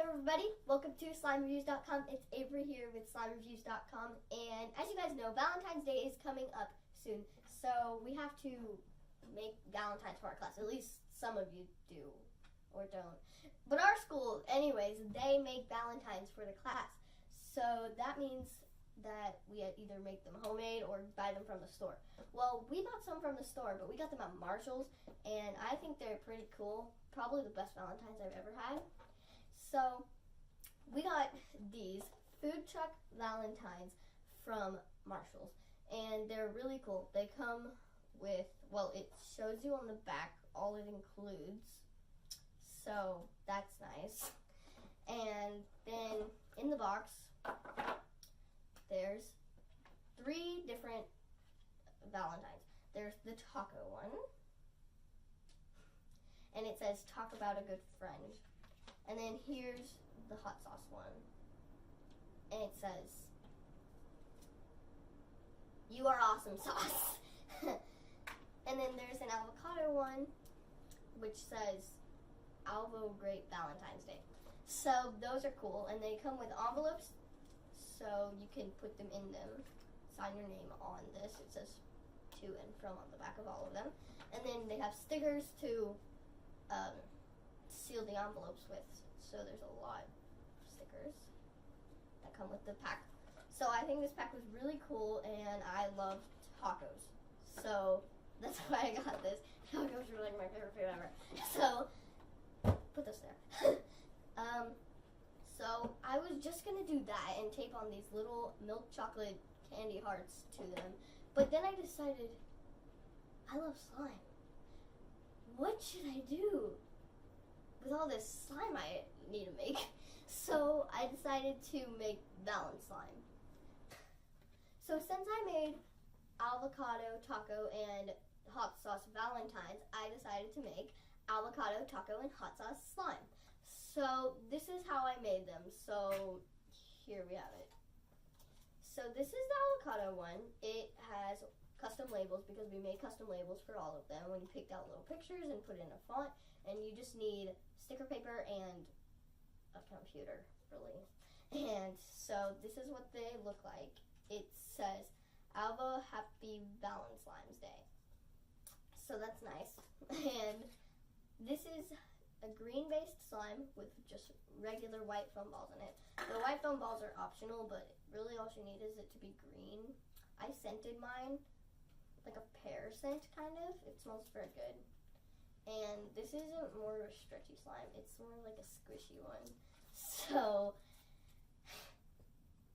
everybody, welcome to slimereviews.com. It's Avery here with slimereviews.com, and as you guys know, Valentine's Day is coming up soon, so we have to make valentines for our class. At least some of you do or don't. But our school, anyways, they make valentines for the class, so that means that we either make them homemade or buy them from the store. Well, we bought some from the store, but we got them at Marshall's, and I think they're pretty cool. Probably the best valentines I've ever had. So we got these Food Truck Valentines from Marshall's, and they're really cool. They come with, well, it shows you on the back all it includes, so that's nice. And then in the box, there's 3 different valentines. There's the taco one, and it says, talk about a good friend. And then here's the hot sauce one, and it says, you are awesome sauce. And then there's an avocado one, which says, Alvo Great Valentine's Day. So those are cool, and they come with envelopes, so you can put them in them, sign your name on this. It says to and from on the back of all of them. And then they have stickers to seal the envelopes with. So there's a lot of stickers that come with the pack. So I think this pack was really cool, and I love tacos. So that's why I got this. Tacos are like my favorite food ever. So put this there. So I was just gonna do that and tape on these little milk chocolate candy hearts to them. But then I decided, I love slime. What should I do with all this slime I need to make? So I decided to make Valenslime. So since I made avocado, taco, and hot sauce valentines, I decided to make avocado, taco, and hot sauce slime. So this is how I made them. So here we have it. So this is the avocado one. It has custom labels because we made custom labels for all of them when you picked out little pictures and put in a font, and you just need sticker paper and a computer, really. And so this is what they look like. It says, Alva Happy Valentine's Day. So that's nice. And this is a green-based slime with just regular white foam balls in it. The white foam balls are optional, but really all you need is it to be green. I scented mine like a pear scent, kind of. It smells very good. And this isn't more of a stretchy slime. It's more like a squishy one. So,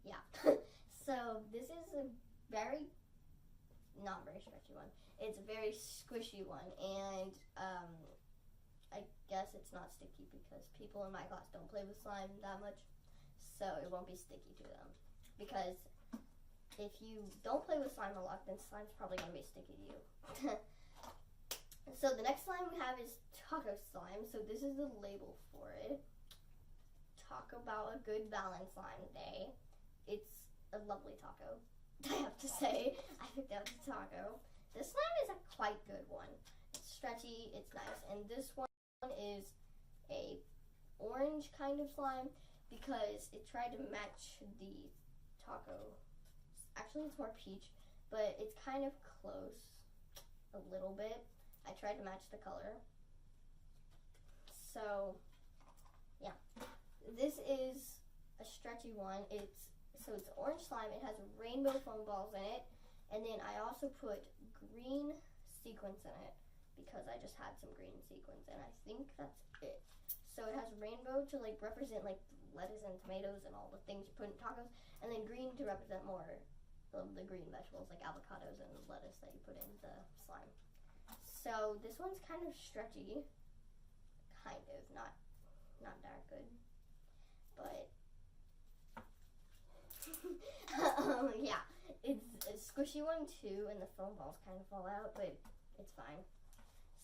yeah. So this is a not very stretchy one. It's a very squishy one, and I guess it's not sticky because people in my class don't play with slime that much, so it won't be sticky to them. Because if you don't play with slime a lot, then slime's probably going to be sticky to you. So the next slime we have is taco slime. So this is the label for it. Talk about a good Valentine's Day. It's a lovely taco, I have to say. I picked out the taco. This slime is a quite good one. It's stretchy, it's nice, and this one is a orange kind of slime because it tried to match the taco. Actually, it's more peach, but it's kind of close a little bit. I tried to match the color. So, yeah. This is a stretchy one. It's orange slime. It has rainbow foam balls in it. And then I also put green sequins in it because I just had some green sequins, and I think that's it. So it has rainbow to like represent like lettuce and tomatoes and all the things you put in tacos, and then green to represent more of the green vegetables like avocados and lettuce that you put in the slime. So this one's kind of stretchy, kind of, not that good, but yeah, it's a squishy one too, and the foam balls kind of fall out, but it's fine.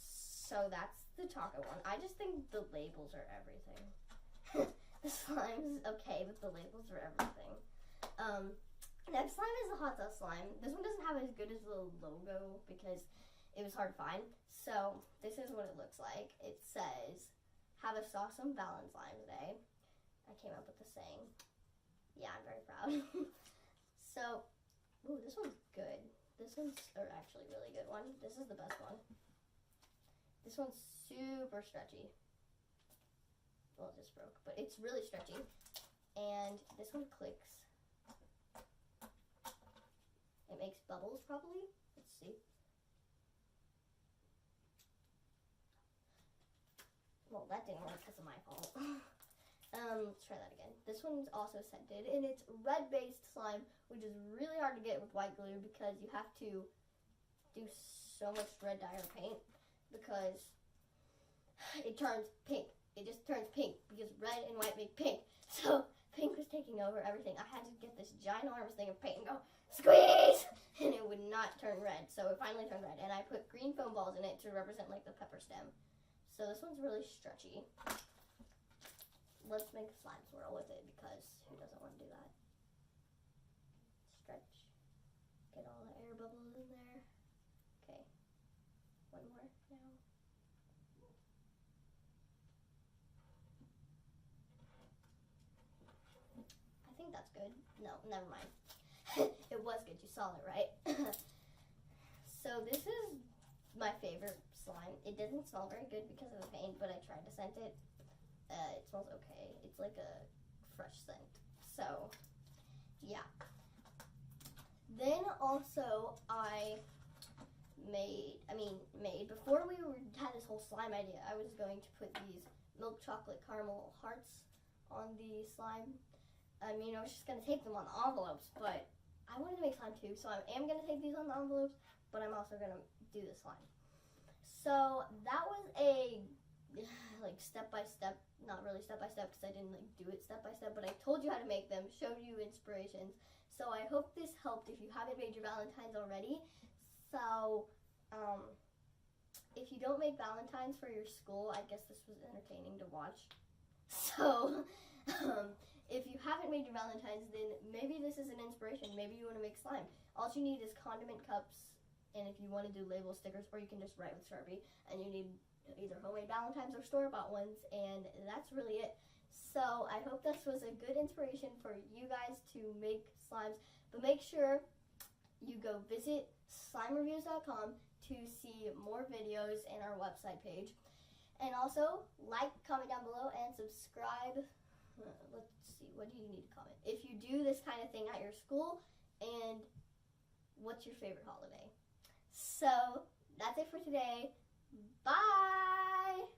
So that's the taco one. I just think the labels are everything. The slime's okay, but the labels are everything. Next slime is the hot sauce slime. This one doesn't have as good as the logo because it was hard to find. So this is what it looks like. It says, have a awesome Valentine's Day. I came up with the saying. Yeah, I'm very proud. So, ooh, this one's good. This one's actually a really good one. This is the best one. This one's super stretchy. Well, it just broke, but it's really stretchy. And this one clicks. It makes bubbles, probably. Let's see. Well, that didn't work because of my fault. Let's try that again. This one's also scented, and it's red-based slime, which is really hard to get with white glue because you have to do so much red dye or paint because it turns pink. It just turns pink because red and white make pink. So pink was taking over everything. I had to get this ginormous thing of paint and go, squeeze! And it would not turn red. So it finally turned red, and I put green foam balls in it to represent like the pepper stem. So this one's really stretchy. Let's make a slime swirl with it because who doesn't want to do that? Stretch. Get all the air bubbles in there. Okay. One more now. I think that's good. No, never mind. It was good. You saw it, right? So this is my favorite slime. It doesn't smell very good because of the paint, but I tried to scent it. It smells okay. It's like a fresh scent. So, yeah. Then also before we had this whole slime idea, I was going to put these milk chocolate caramel hearts on the slime. I was just going to tape them on the envelopes, but I wanted to make slime too, so I am going to tape these on the envelopes, but I'm also going to do the slime. So that was a step-by-step, not really step-by-step because I didn't do it step-by-step, but I told you how to make them, showed you inspirations. So I hope this helped if you haven't made your Valentines already. So if you don't make Valentines for your school, I guess this was entertaining to watch. So if you haven't made your Valentines, then maybe this is an inspiration. Maybe you want to make slime. All you need is condiment cups, and if you want to do label stickers, or you can just write with Sharpie, and you need either homemade Valentines or store-bought ones, and that's really it. So I hope this was a good inspiration for you guys to make slimes, but make sure you go visit slimereviews.com to see more videos in our website page, and also like, comment down below, and subscribe. Let's see, what do you need to comment? If you do this kind of thing at your school, and what's your favorite holiday? So that's it for today. Bye!